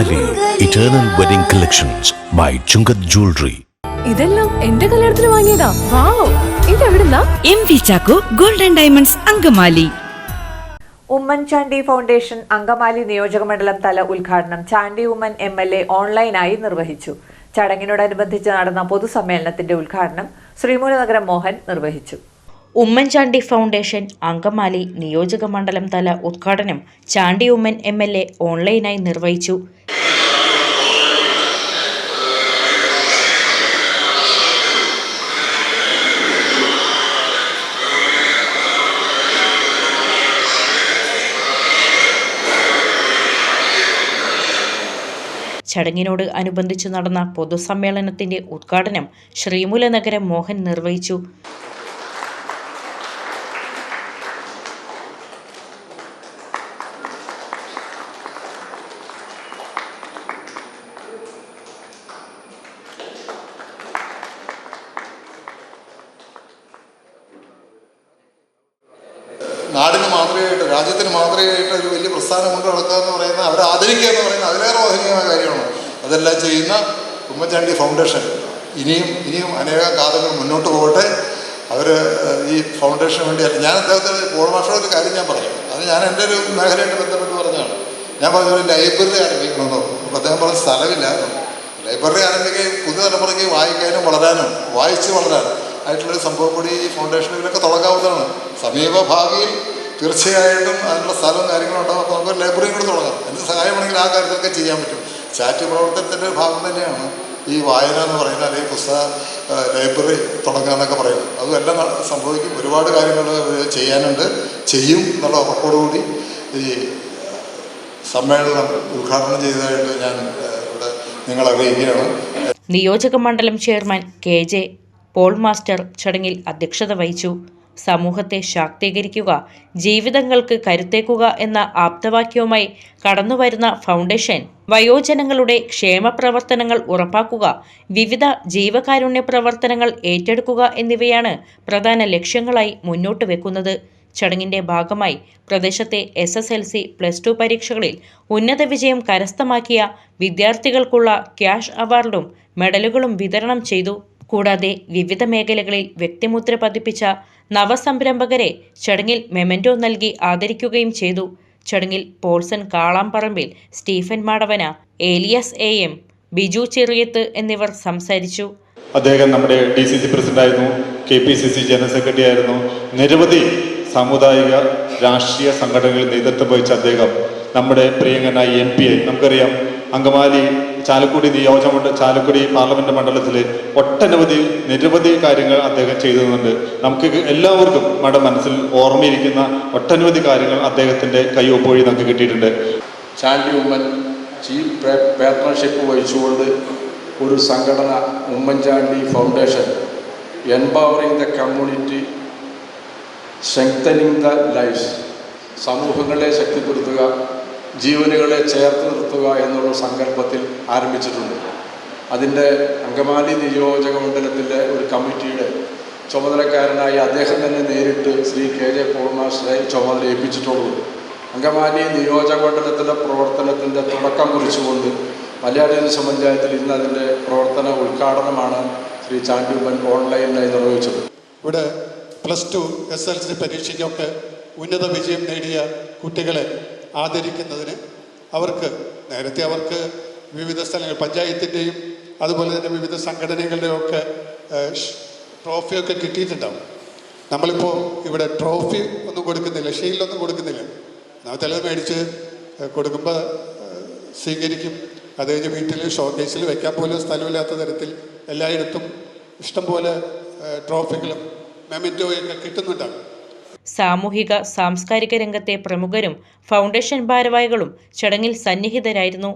Angamaly eternal wedding collections by Chungath jewellery. ഇതെല്ലാം എന്റെ കല്യാണത്തിന് വാങ്ങിയതാ. വാവ്, ഇതെവിടുന്നാ? MV Chacko golden diamonds Angamaly. Oommen Chandy foundation Angamaly നിയോജകമണ്ഡലം തല ഉദ്ഘാടനം ചാണ്ടി ഉമ്മൻ MLA ഓൺലൈനായി നിർവഹിച്ചു. ചടങ്ങിനോടനുബന്ധിച്ച് നടന്ന പൊതുസമ്മേളനത്തിന്റെ ഉദ്ഘാടനം ശ്രീമൂലനഗരം മോഹൻ നിർവഹിച്ചു. ഉമ്മൻചാണ്ടി ഫൗണ്ടേഷൻ അങ്കമാലി നിയോജകമണ്ഡലം തല ഉദ്ഘാടനം ചാണ്ടി ഉമ്മൻ MLA ഓൺലൈനായി നിർവഹിച്ചു. ചടങ്ങിനോട് അനുബന്ധിച്ചു നടന്ന പൊതുസമ്മേളനത്തിന്റെ ഉദ്ഘാടനം ശ്രീമൂലനഗരം മോഹൻ നിർവഹിച്ചു. നാടിന് മാതൃകയായിട്ട്, രാജ്യത്തിന് മാതൃകയായിട്ട് ഒരു വലിയ പ്രസ്ഥാനം കൊണ്ട് നടക്കുക എന്ന് പറയുന്നത്, അവരെ ആദരിക്കുക എന്ന് പറയുന്നത് അതിലേറെ മഹനീയമായ കാര്യമാണ്. അതെല്ലാം ചെയ്യുന്ന ഉമ്മൻചാണ്ടി ഫൗണ്ടേഷൻ ഇനിയും അനേക കാലങ്ങൾ മുന്നോട്ട് പോകട്ടെ. അവർ ഈ ഫൗണ്ടേഷന് വേണ്ടി ഞാൻ അദ്ദേഹത്തിന് പോൾമാഷയുടെ ഒരു കാര്യം ഞാൻ പറഞ്ഞു. അത് ഞാൻ എൻ്റെ ഒരു മേഖലയായിട്ട് ബന്ധപ്പെട്ട് പറഞ്ഞതാണ്. ഞാൻ പറഞ്ഞ ഒരു ലൈബ്രറി ആരംഭിക്കണമെന്ന് പറഞ്ഞു. അപ്പോൾ അദ്ദേഹം പറഞ്ഞ സ്ഥലമില്ല. ലൈബ്രറി ആരംഭിക്കുകയും പുതുതലമുറയ്ക്ക് വായിക്കാനും വളരാനും വായിച്ച് വളരാനും ആയിട്ടുള്ളൊരു സംഭവം കൂടി ഈ ഫൗണ്ടേഷനിലൊക്കെ തുടങ്ങാവുന്നതാണ്. സമീപഭാവിയിൽ തീർച്ചയായിട്ടും അതിനുള്ള സ്ഥലവും കാര്യങ്ങളും ഉണ്ടാകും. അപ്പോൾ നമുക്ക് ലൈബ്രറിയും കൂടി തുടങ്ങാം. എന്ത് സഹായമാണെങ്കിൽ ആ കാര്യത്തിലൊക്കെ ചെയ്യാൻ പറ്റും. ചാറ്റ് പ്രവർത്തനത്തിൻ്റെ ഭാഗം തന്നെയാണ് ഈ വായന എന്ന് പറയുന്നത്, അല്ലെങ്കിൽ പുസ്തക ലൈബ്രറി തുടങ്ങുക എന്നൊക്കെ പറയുന്നത്. അതും എല്ലാം സംഭവിക്കും. ഒരുപാട് കാര്യങ്ങൾ ചെയ്യാനുണ്ട്, ചെയ്യും എന്നുള്ള ഉറപ്പോടുകൂടി ഈ സമ്മേളനം ഉദ്ഘാടനം ചെയ്തതായിട്ട് ഞാൻ ഇവിടെ നിങ്ങളെ അറിയിക്കുകയാണ്. നിയോജകമണ്ഡലം ചെയർമാൻ KJ പോൾ മാസ്റ്റർ ചടങ്ങിൽ അധ്യക്ഷത വഹിച്ചു. സമൂഹത്തെ ശാക്തീകരിക്കുക, ജീവിതങ്ങൾക്ക് കരുത്തേക്കുക എന്ന ആപ്തവാക്യവുമായി കടന്നുവരുന്ന ഫൗണ്ടേഷൻ വയോജനങ്ങളുടെ ക്ഷേമ പ്രവർത്തനങ്ങൾ ഉറപ്പാക്കുക, വിവിധ ജീവകാരുണ്യ പ്രവർത്തനങ്ങൾ ഏറ്റെടുക്കുക എന്നിവയാണ് പ്രധാന ലക്ഷ്യങ്ങളായി മുന്നോട്ട് വെക്കുന്നത്. ചടങ്ങിന്റെ ഭാഗമായി പ്രദേശത്തെ SSLC +2 പരീക്ഷകളിൽ ഉന്നത വിജയം കരസ്ഥമാക്കിയ വിദ്യാർത്ഥികൾക്കുള്ള ക്യാഷ് അവാർഡും മെഡലുകളും വിതരണം ചെയ്തു. കൂടാതെ വിവിധ മേഖലകളിൽ വ്യക്തിമുദ്ര പതിപ്പിച്ച നവസംരംഭകരെ ചടങ്ങിൽ മെമന്റോ നൽകി ആദരിക്കുകയും ചെയ്തു. ചടങ്ങിൽ പോൾസൺ കാളാമ്പറമ്പിൽ, സ്റ്റീഫൻ മാടവന, ഏലിയാസ് AM, ബിജു ചെറിയത്ത് എന്നിവർ സംസാരിച്ചു. അദ്ദേഹം നമ്മുടെ DCC പ്രസിഡന്റായിരുന്നു, KPCC ജനറൽ സെക്രട്ടറി ആയിരുന്നു. നിരവധി സാമുദായിക രാഷ്ട്രീയ സംഘടനകളിൽ നേതൃത്വം വഹിച്ച അദ്ദേഹം നമ്മുടെ പ്രിയങ്കനായ MP ആയി. നമുക്കറിയാം, അങ്കമാലി ചാലക്കുടി ചാലക്കുടി പാർലമെന്റ് മണ്ഡലത്തിൽ നിരവധി കാര്യങ്ങൾ അദ്ദേഹം ചെയ്തിട്ടുണ്ട്. നമുക്ക് എല്ലാവർക്കും നമ്മുടെ മനസ്സിൽ ഓർമ്മയിരിക്കുന്ന ഒട്ടനവധി കാര്യങ്ങൾ അദ്ദേഹത്തിൻ്റെ കൈയൊപ്പ് വഴി നമുക്ക് കിട്ടിയിട്ടുണ്ട്. ചാണ്ടി ഉമ്മൻ ചീഫ് പാർട്ട്ണർഷിപ്പ് വഹിച്ചുകൊണ്ട് ഒരു സംഘടന Oommen Chandy foundation, empowering the community, strengthening the lives, സമൂഹങ്ങളെ ശക്തിപ്പെടുത്തുക, ജീവനുകളെ ചേർത്ത് നിർത്തുക എന്നുള്ള സങ്കല്പത്തിൽ ആരംഭിച്ചിട്ടുണ്ട്. അതിൻ്റെ അങ്കമാലി നിയോജകമണ്ഡലത്തിലെ ഒരു കമ്മിറ്റിയുടെ ചുമതലക്കാരനായി അദ്ദേഹം തന്നെ നേരിട്ട് ശ്രീ KJ പോൾ മാസ്റ്ററെ ചുമതല ഏൽപ്പിച്ചിട്ടുള്ളത്. അങ്കമാലി നിയോജകമണ്ഡലത്തിലെ പ്രവർത്തനത്തിൻ്റെ തുടക്കം കുറിച്ചുകൊണ്ട് മലയാളി പഞ്ചായത്തിൽ ഇന്ന് അതിൻ്റെ പ്രവർത്തന ഉദ്ഘാടനമാണ് ശ്രീ ചാണ്ടി ഉമ്മൻ ഓൺലൈനായി നിർവഹിച്ചത്. ഇവിടെ +2 SSLC പരീക്ഷയ്ക്കൊക്കെ ഉന്നത വിജയം നേടിയ കുട്ടികളെ ആദരിക്കുന്നതിന് നേരത്തെ അവർക്ക് വിവിധ സ്ഥലങ്ങൾ, പഞ്ചായത്തിൻ്റെയും അതുപോലെ തന്നെ വിവിധ സംഘടനകളുടെയും ഒക്കെ ട്രോഫിയൊക്കെ കിട്ടിയിട്ടുണ്ടാവും. നമ്മളിപ്പോൾ ഇവിടെ ട്രോഫി ഒന്നും കൊടുക്കുന്നില്ല, ഷീൽഡൊന്നും കൊടുക്കുന്നില്ല. നമ്മൾ ചിലത് മേടിച്ച് കൊടുക്കുമ്പോൾ സ്വീകരിക്കും. അത് കഴിഞ്ഞ് വീട്ടിൽ ഷോക്കേസിൽ വെക്കാൻ പോലും സ്ഥലമില്ലാത്ത തരത്തിൽ എല്ലായിടത്തും ഇഷ്ടംപോലെ ട്രോഫികളും മെമന്റോയൊക്കെ കിട്ടുന്നുണ്ടാവും. സാമൂഹിക സാംസ്കാരിക രംഗത്തെ പ്രമുഖരും ഫൗണ്ടേഷൻ ഭാരവാഹികളും ചടങ്ങിൽ സന്നിഹിതരായിരുന്നു.